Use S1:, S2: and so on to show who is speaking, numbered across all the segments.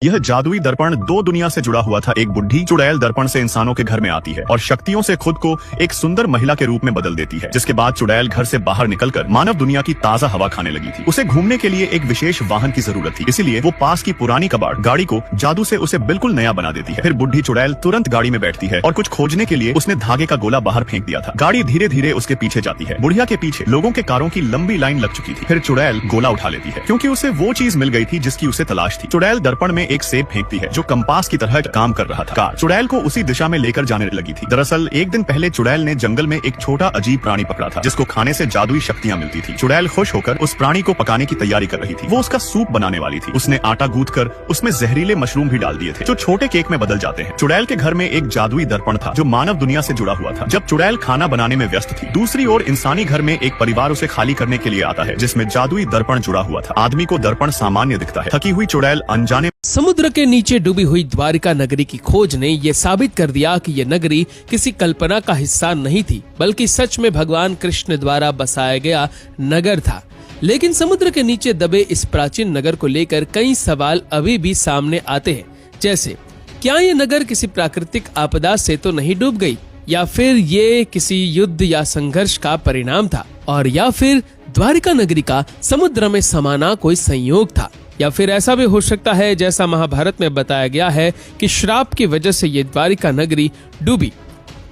S1: यह जादुई दर्पण दो दुनिया से जुड़ा हुआ था। एक बुढ़ी चुड़ैल दर्पण से इंसानों के घर में आती है और शक्तियों से खुद को एक सुंदर महिला के रूप में बदल देती है, जिसके बाद चुड़ैल घर से बाहर निकलकर मानव दुनिया की ताजा हवा खाने लगी थी। उसे घूमने के लिए एक विशेष वाहन की जरूरत थी, इसीलिए वो पास की पुरानी कबाड़ गाड़ी को जादू से उसे बिल्कुल नया बना देती है। फिर बुढ़ी चुड़ैल तुरंत गाड़ी में बैठती है और कुछ खोजने के लिए उसने धागे का गोला बाहर फेंक दिया था। गाड़ी धीरे धीरे उसके पीछे जाती है। बुढ़िया के पीछे लोगों के कारों की लंबी लाइन लग चुकी थी। फिर चुड़ैल गोला उठा लेती है क्योंकि उसे वो चीज मिल गई थी जिसकी उसे तलाश थी। चुड़ैल दर्पण में एक सेब फेंकती है जो कंपास की तरह काम कर रहा था। कार चुड़ैल को उसी दिशा में लेकर जाने लगी थी। दरअसल एक दिन पहले चुड़ैल ने जंगल में एक छोटा अजीब प्राणी पकड़ा था जिसको खाने से जादुई शक्तियां मिलती थी। चुड़ैल खुश होकर उस प्राणी को पकाने की तैयारी कर रही थी। वो उसका सूप बनाने वाली थी। उसने आटा गूंथकर उसमें जहरीले मशरूम भी डाल दिए थे जो छोटे केक में बदल जाते हैं। चुड़ैल के घर में एक जादुई दर्पण था जो मानव दुनिया से जुड़ा हुआ था। जब चुड़ैल खाना बनाने में व्यस्त थी, दूसरी ओर इंसानी घर में एक परिवार उसे खाली करने के लिए आता है जिसमें जादुई दर्पण जुड़ा हुआ था। आदमी को दर्पण सामान्य दिखता है। थकी हुई चुड़ैल अनजाने
S2: समुद्र के नीचे डूबी हुई द्वारिका नगरी की खोज ने ये साबित कर दिया कि ये नगरी किसी कल्पना का हिस्सा नहीं थी, बल्कि सच में भगवान कृष्ण द्वारा बसाया गया नगर था। लेकिन समुद्र के नीचे दबे इस प्राचीन नगर को लेकर कई सवाल अभी भी सामने आते हैं, जैसे क्या ये नगर किसी प्राकृतिक आपदा से तो नहीं डूब गई, या फिर ये किसी युद्ध या संघर्ष का परिणाम था, और या फिर द्वारिका नगरी का समुद्र में समाना कोई संयोग था, या फिर ऐसा भी हो सकता है जैसा महाभारत में बताया गया है कि श्राप की वजह से ये द्वारिका नगरी डूबी।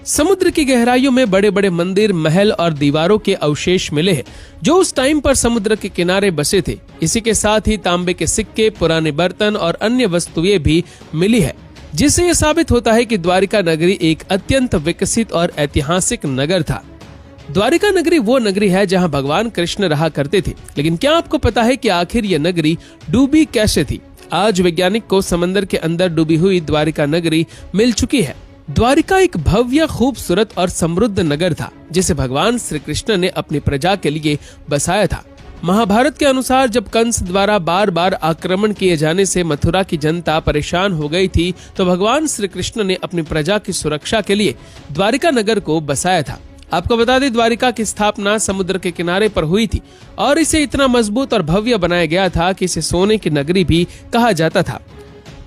S2: समुद्र की गहराइयों में बड़े बड़े मंदिर, महल और दीवारों के अवशेष मिले हैं जो उस टाइम पर समुद्र के किनारे बसे थे। इसी के साथ ही तांबे के सिक्के, पुराने बर्तन और अन्य वस्तुएं भी मिली है, जिससे यह साबित होता है कि द्वारिका नगरी एक अत्यंत विकसित और ऐतिहासिक नगर था। द्वारिका नगरी वो नगरी है जहां भगवान कृष्ण रहा करते थे। लेकिन क्या आपको पता है कि आखिर ये नगरी डूबी कैसे थी? आज वैज्ञानिक को समंदर के अंदर डूबी हुई द्वारिका नगरी मिल चुकी है। द्वारिका एक भव्य, खूबसूरत और समृद्ध नगर था जिसे भगवान श्री कृष्ण ने अपनी प्रजा के लिए बसाया था। महाभारत के अनुसार जब कंस द्वारा बार बार आक्रमण किए जाने से मथुरा की जनता परेशान हो गई थी, तो भगवान श्री कृष्ण ने अपनी प्रजा की सुरक्षा के लिए द्वारिका नगर को बसाया था। आपको बता दें, द्वारिका की स्थापना समुद्र के किनारे पर हुई थी और इसे इतना मजबूत और भव्य बनाया गया था कि इसे सोने की नगरी भी कहा जाता था।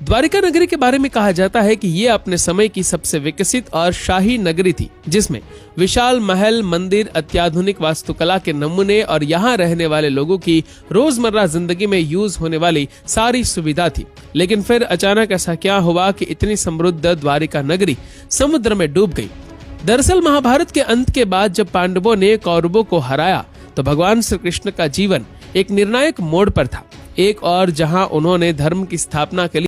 S2: द्वारिका नगरी के बारे में कहा जाता है कि ये अपने समय की सबसे विकसित और शाही नगरी थी, जिसमें विशाल महल, मंदिर, अत्याधुनिक वास्तुकला के नमूने और यहाँ रहने वाले लोगों की रोजमर्रा जिंदगी में यूज होने वाली सारी सुविधा थी। लेकिन फिर अचानक ऐसा क्या हुआ कि इतनी समृद्ध द्वारिका नगरी समुद्र में डूब गई? दरअसल महाभारत के अंत के बाद जब पांडवों ने कौरवों को हराया, तो भगवान श्री कृष्ण का जीवन एक निर्णायक मोड़ पर था। एक और जहां उन्होंने धर्म की स्थापना के लिए